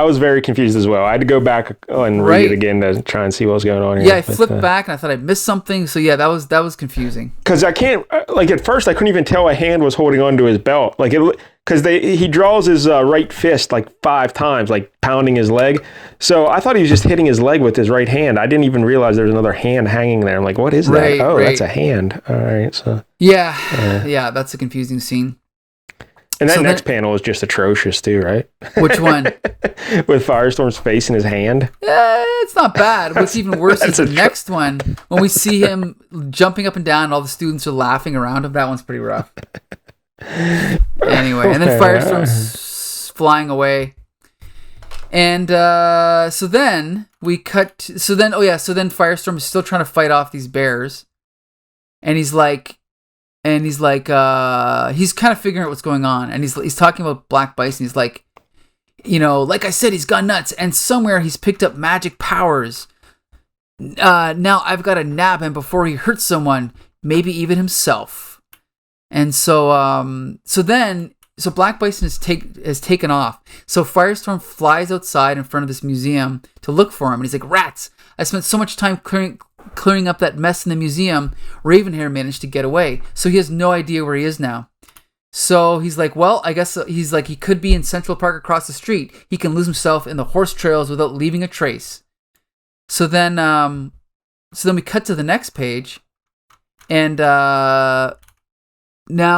was very confused as well. I had to go back and read it again to try and see what was going on here. Yeah, I flipped back and I thought I missed something. So yeah, that was confusing. Because I can't at first I couldn't even tell a hand was holding onto his belt. Like because he draws his right fist like 5 times, like pounding his leg. So I thought he was just hitting his leg with his right hand. I didn't even realize there was another hand hanging there. I'm like, what is that? That's a hand. All right, so yeah, that's a confusing scene. And that next panel is just atrocious too, right? Which one? With Firestorm's face in his hand. It's not bad. What's even worse is the next one. When we see him jumping up and down and all the students are laughing around him, that one's pretty rough. Anyway, and then Firestorm's flying away. And so then we cut... So then Firestorm is still trying to fight off these bears. And he's kind of figuring out what's going on, and he's talking about Black Bison. He's like, like I said, he's gone nuts, and somewhere he's picked up magic powers. Now I've got to nab him before he hurts someone, maybe even himself. And so Black Bison has taken off. So Firestorm flies outside in front of this museum to look for him, and he's like, rats! I spent so much time clearing up that mess in the museum. Ravenhair managed to get away, so he has no idea where he is now. So he's like, well, I guess he's like, he could be in Central Park across the street. He can lose himself in the horse trails without leaving a trace. So then we cut to the next page, and now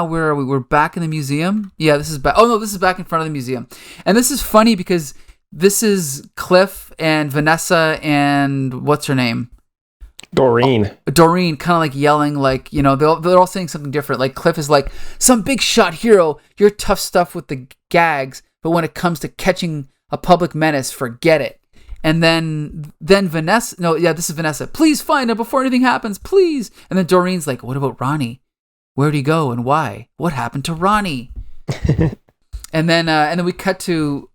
where are we? We're back in the museum. Yeah, this is back. Oh no, this is back in front of the museum, and this is funny because this is Cliff and Vanessa and what's her name? Doreen, kind of like yelling, like, they're all saying something different. Like Cliff is like, some big shot hero, you're tough stuff with the gags, but when it comes to catching a public menace, forget it. And then Vanessa, this is Vanessa, please find him before anything happens, please. And then Doreen's like, what about Ronnie? Where'd he go and why? What happened to Ronnie? and then we cut to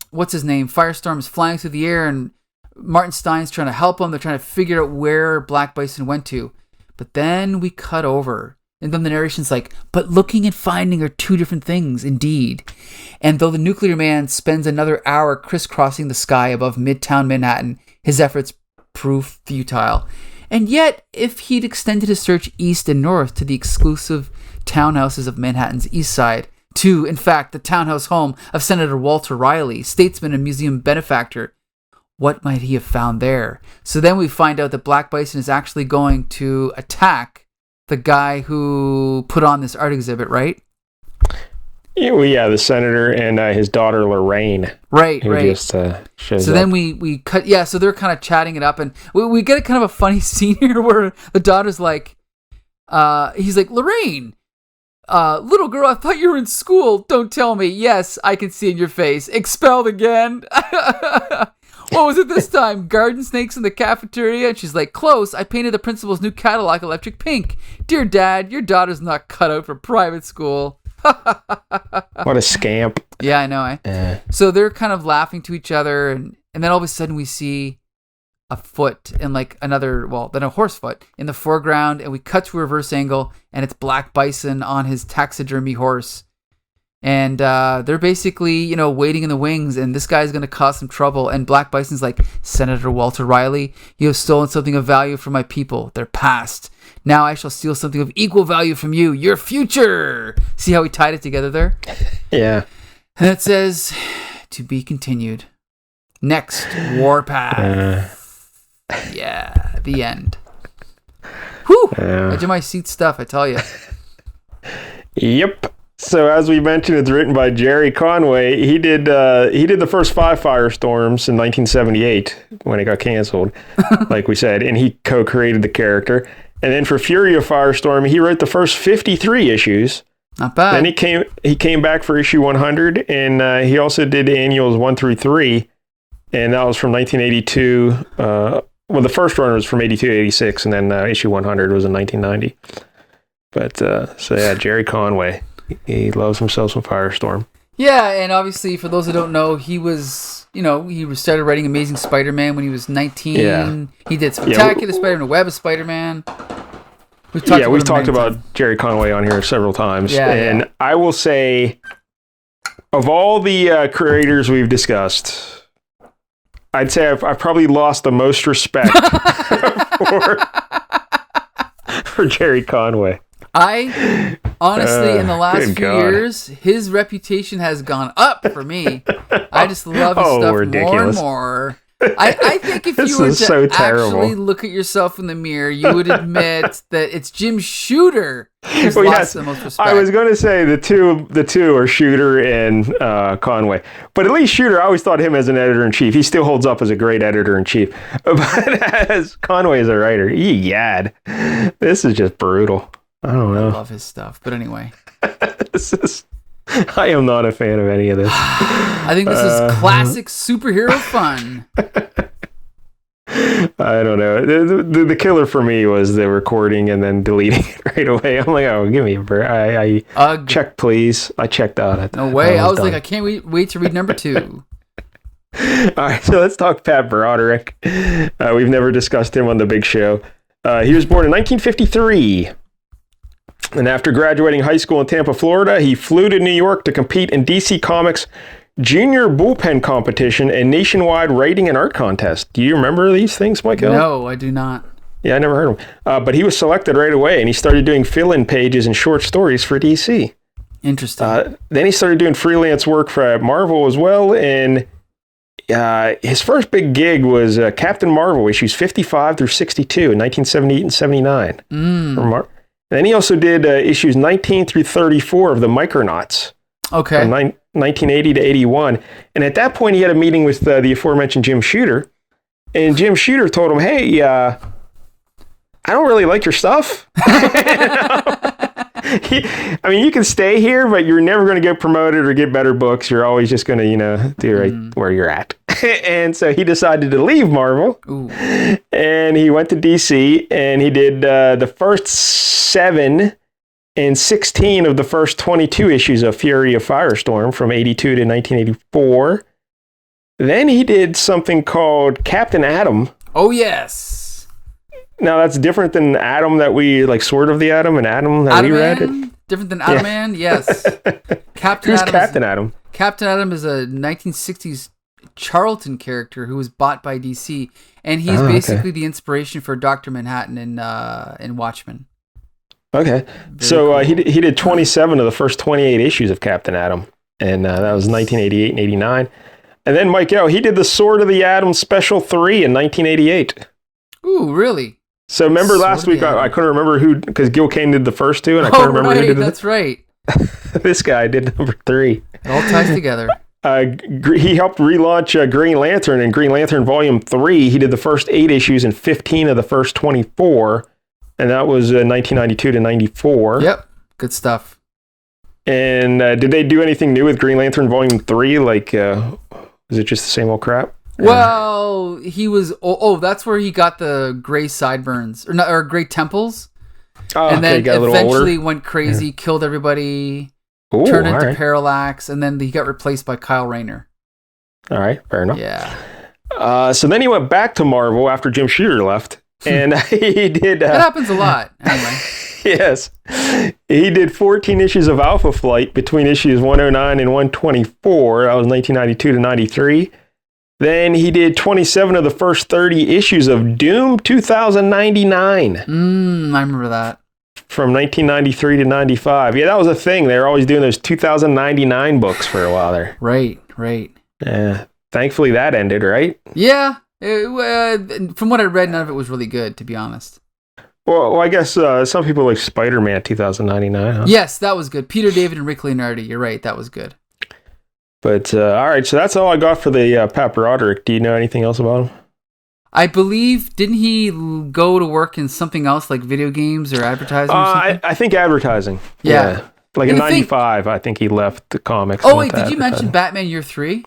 what's his name? Firestorm is flying through the air, and Martin Stein's trying to help him. They're trying to figure out where Black Bison went to. But then we cut over, and then the narration's like, but looking and finding are 2 different things, indeed. And though the nuclear man spends another hour crisscrossing the sky above Midtown Manhattan, his efforts proof futile. And yet, if he'd extended his search east and north to the exclusive townhouses of Manhattan's East Side, to, in fact, the townhouse home of Senator Walter Riley, statesman and museum benefactor, what might he have found there? So then we find out that Black Bison is actually going to attack the guy who put on this art exhibit, right? Yeah, well, yeah, the senator and his daughter Lorraine. Right. Just, shows so up. then we cut, so they're kind of chatting it up, and we get a kind of a funny scene here where the daughter's like, he's like, Lorraine, little girl, I thought you were in school. Don't tell me. Yes, I can see in your face. Expelled again. What was it this time? Garden snakes in the cafeteria? And she's like, close. I painted the principal's new Cadillac electric pink. Dear Dad, your daughter's not cut out for private school. What a scamp. Yeah, I know. So they're kind of laughing to each other, and then all of a sudden we see a foot and like then a horse foot in the foreground, and we cut to a reverse angle, and it's Black Bison on his taxidermy horse. And they're basically, waiting in the wings, and this guy's going to cause some trouble. And Black Bison's like, Senator Walter Riley, you have stolen something of value from my people, their past. Now I shall steal something of equal value from you, your future. See how we tied it together there? Yeah. And it says, to be continued. Next Warpath. Yeah, the end. Whew. Edge of my seat stuff, I tell you. Yep. So as we mentioned, it's written by Gerry Conway. He did the first 5 Firestorms in 1978 when it got canceled, like we said, and he co-created the character. And then for Fury of Firestorm, he wrote the first 53 issues. Not bad. Then he came back for issue 100, and he also did annuals 1 through 3, and that was from 1982. Well, the first run was from 82 to 86, and then issue 100 was in 1990. But so yeah, Gerry Conway. He loves himself some Firestorm. Yeah, and obviously, for those who don't know, he was, he started writing Amazing Spider-Man when he was 19. Yeah. He did Spectacular Spider-Man, Web of Spider-Man. We've talked about Gerry Conway on here several times. And I will say, of all the creators we've discussed, I'd say I've probably lost the most respect for Gerry Conway. I honestly, in the last few years, his reputation has gone up for me. I just love his stuff more and more. I think if you were to actually look at yourself in the mirror, you would admit that it's Jim Shooter who's lost the most respect. I was going to say the two are Shooter and Conway, but at least Shooter, I always thought him as an editor-in-chief. He still holds up as a great editor-in-chief, but as Conway as a writer, this is just brutal. I don't know. I love his stuff, but anyway. I am not a fan of any of this. I think this is classic superhero fun. I don't know. The killer for me was the recording and then deleting it right away. I'm like, oh, give me a break. I check, please. I checked out. No way. I was like, I can't wait to read number 2. All right, so let's talk Pat Broderick. We've never discussed him on the big show. He was born in 1953. And after graduating high school in Tampa, Florida, he flew to New York to compete in DC Comics' Junior Bullpen Competition and Nationwide Writing and Art Contest. Do you remember these things, Michael? No, I do not. Yeah, I never heard of them. But he was selected right away, and he started doing fill-in pages and short stories for DC. Interesting. Then he started doing freelance work for Marvel as well, and his first big gig was Captain Marvel, issues 55 through 62 in 1978 and 79. Then he also did issues 19 through 34 of the Micronauts. Okay. From 1980 to 81. And at that point, he had a meeting with the aforementioned Jim Shooter. And Jim Shooter told him, hey, I don't really like your stuff. You can stay here, but you're never going to get promoted or get better books. You're always just going to, do right where you're at. And so he decided to leave Marvel. Ooh. And he went to DC, and he did the first 7 and 16 of the first 22 issues of Fury of Firestorm from 82 to 1984. Then he did something called Captain Atom. Oh, yes. Now, that's different than Atom that we, like Sword of the Atom and Atom that we read. Different than Atom Man? Yes. Who's Captain Atom? Captain Atom is a 1960s Charlton character who was bought by DC, and he's basically the inspiration for Dr. Manhattan in Watchmen. Okay. So cool. He did 27 of the first 28 issues of Captain Atom, and that was 1988 and 89. And then Mike L, he did the Sword of the Atom Special 3 in 1988. Ooh, really? So remember last week, I couldn't remember who, because Gil Kane did the first two, and I couldn't remember who did that's right. This guy did number 3. It all ties together. He helped relaunch Green Lantern, and Green Lantern Volume 3. He did the first 8 issues and 15 of the first 24, and that was 1992 to 94. Yep, good stuff. And did they do anything new with Green Lantern Volume 3? Like, is it just the same old crap? Well, he was... Oh, that's where he got the gray sideburns, or gray temples. Oh, and then got eventually went crazy, killed everybody, turned into Parallax, and then he got replaced by Kyle Rayner. All right, fair enough. Yeah. So then he went back to Marvel after Jim Shooter left, and he did... that happens a lot, anyway. Yes. He did 14 issues of Alpha Flight between issues 109 and 124. That was 1992 to 93. Then he did 27 of the first 30 issues of Doom 2099. I remember that. From 1993 to 95. Yeah, that was a thing. They were always doing those 2099 books for a while there. Right. Yeah. Thankfully that ended, right? Yeah. From what I read, none of it was really good, to be honest. Well, I guess some people like Spider-Man 2099. Huh? Yes, that was good. Peter David and Rick Leonardi. You're right. That was good. But, all right. So that's all I got for the Pat Broderick. Do you know anything else about him? I believe, didn't he go to work in something else, like video games or advertising or something? I think advertising. Yeah. Like in 95, I think he left the comics. Oh, wait, did you mention Batman Year 3?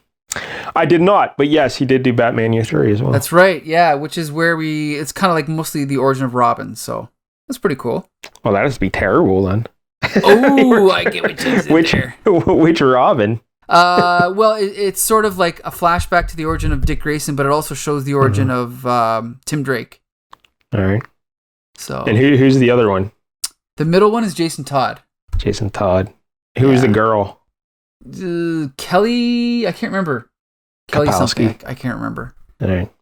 I did not, but yes, he did do Batman Year 3 as well. That's right, yeah, which is where it's kind of like mostly the origin of Robin, so that's pretty cool. Well, that has to be terrible then. Oh, I get what you said there. Which Robin? Well, it's sort of like a flashback to the origin of Dick Grayson, but it also shows the origin of Tim Drake. All right. So. And who's the other one? The middle one is Jason Todd. Jason Todd. Who's the girl? Kelly, I can't remember. Kelly Kapowski. Something. I can't remember. All right.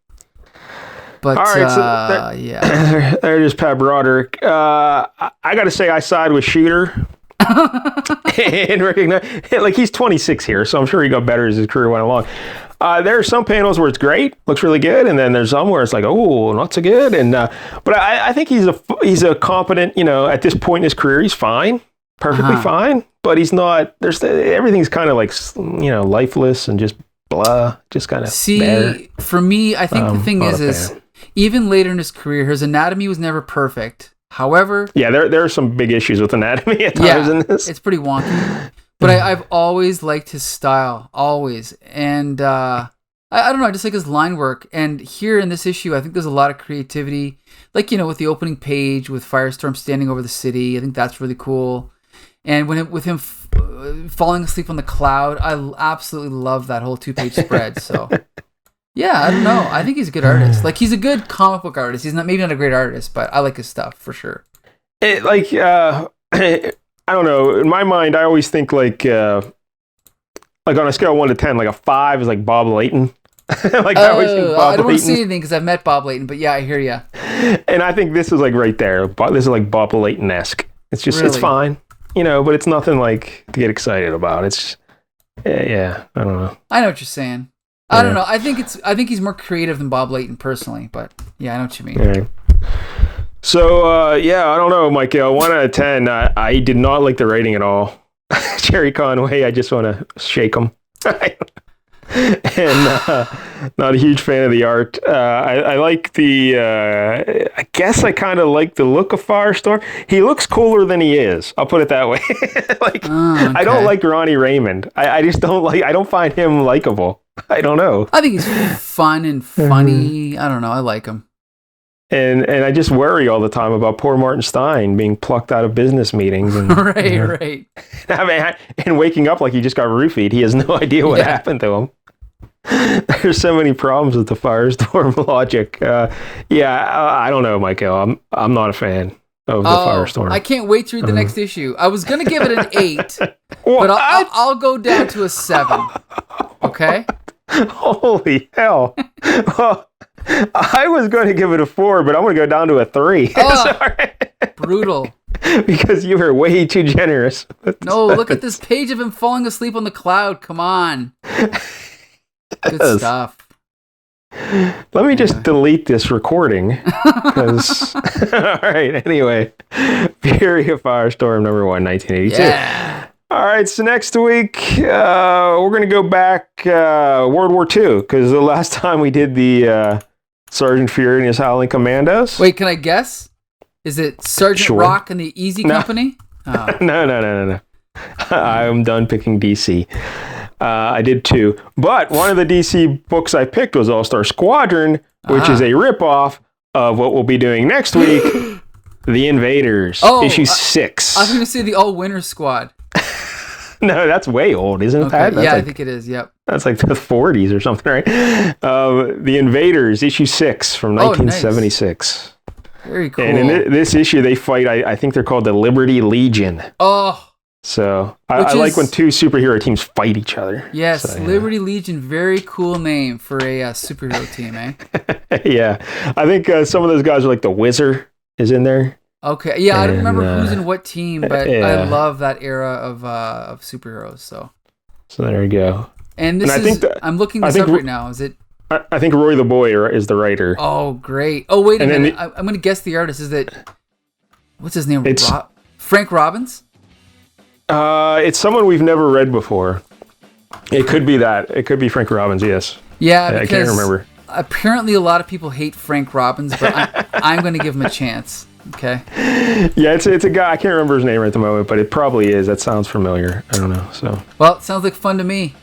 But, all right, yeah. There's Pat Broderick. I got to say, I side with Shooter. And recognize, like, he's 26 here, so I'm sure he got better as his career went along. There are some panels where it's great, looks really good, and then there's some where it's like, oh, not so good. And but I think he's a competent, at this point in his career, he's fine, perfectly fine. But he's not. Everything's kind of like, lifeless and just blah, just kind of. See, there. For me, I think the thing is even later in his career, his anatomy was never perfect. However, yeah, there are some big issues with anatomy at times in this. It's pretty wonky. But I've always liked his style, always. And I don't know, I just like his line work. And here in this issue, I think there's a lot of creativity. Like, with the opening page with Firestorm standing over the city. I think that's really cool. And with him falling asleep on the cloud, I absolutely love that whole 2-page spread. So, yeah, I don't know. I think he's a good artist. Like, he's a good comic book artist. He's maybe not a great artist, but I like his stuff for sure. I don't know. In my mind, I always think like on a scale of 1 to 10, like a 5 is like Bob Layton. I always think Bob I don't want to say Layton. anything because I've met Bob Layton, but yeah, I hear you. And I think this is like right there. This is like Bob Layton-esque. It's just, It's fine, but it's nothing like to get excited about. It's, yeah, I don't know. I know what you're saying. I don't know. I think he's more creative than Bob Layton personally, but yeah, I know what you mean. Yeah. So, I don't know, Michael. 1 out of 10, I did not like the writing at all. Gerry Conway, I just want to shake him. And not a huge fan of the art. I like I guess I kind of like the look of Firestorm. He looks cooler than he is. I'll put it that way. Okay. I don't like Ronnie Raymond. I just don't I don't find him likable. I don't know. I think he's fun and funny. I don't know. I like him. And I just worry all the time about poor Martin Stein being plucked out of business meetings. And, right. And waking up like he just got roofied. He has no idea what happened to him. There's so many problems with the Firestorm logic. I don't know, Michael. I'm not a fan of the Firestorm. I can't wait to read the next issue. I was going to give it an 8, but I'll go down to a 7. Okay? Holy hell. Well, I was going to give it a 4, but I'm going to go down to a 3. Oh, brutal. Because you were way too generous. No, look at this page of him falling asleep on the cloud. Come on. Good stuff. Let me just delete this recording. All right, anyway. Fury of Firestorm, number 1, 1982. Yeah. All right, so next week, we're going to go back World War II, because the last time we did the Sergeant Fury and his Howling Commandos. Wait, can I guess? Is it Sergeant Rock and the Easy Company? Oh. No. I'm done picking DC. I did 2. But one of the DC books I picked was All-Star Squadron, which is a ripoff of what we'll be doing next week, The Invaders, issue 6. I was going to say the All-Winter Squad. No, that's way old, isn't it, Pat? Yeah, I think it is, yep. That's like the 40s or something, right? The Invaders, issue 6 from 1976. Nice. Very cool. And in this issue, they fight, I think they're called the Liberty Legion. Oh. So I like when 2 superhero teams fight each other. Yes, so, yeah. Liberty Legion, very cool name for a superhero team, eh? Yeah. I think some of those guys are like the Wizard is in there. Okay. Yeah, I don't remember who's in what team, but I love that era of superheroes. So there you go. And this I'm looking this up right now. Is it? I think Roy the Boy is the writer. Oh, great. Oh, wait a minute. I'm going to guess the artist. Is it? What's his name? Frank Robbins? It's someone we've never read before. It could be that. It could be Frank Robbins, yes. Yeah, because I can't remember. Apparently a lot of people hate Frank Robbins, but I'm going to give him a chance. Okay. Yeah, it's a guy. I can't remember his name right at the moment, but it probably is. That sounds familiar. I don't know. So. Well, it sounds like fun to me.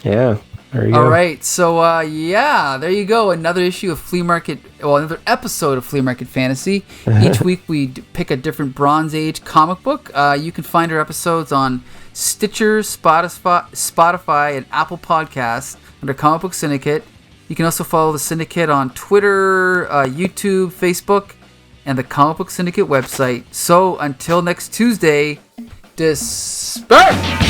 Yeah. There you go. All right. So, there you go. Another issue of another episode of Flea Market Fantasy. Each week we pick a different Bronze Age comic book. You can find our episodes on Stitcher, Spotify, and Apple Podcasts under Comic Book Syndicate. You can also follow the Syndicate on Twitter, YouTube, Facebook, and the Comic Book Syndicate website. So, until next Tuesday, disperse!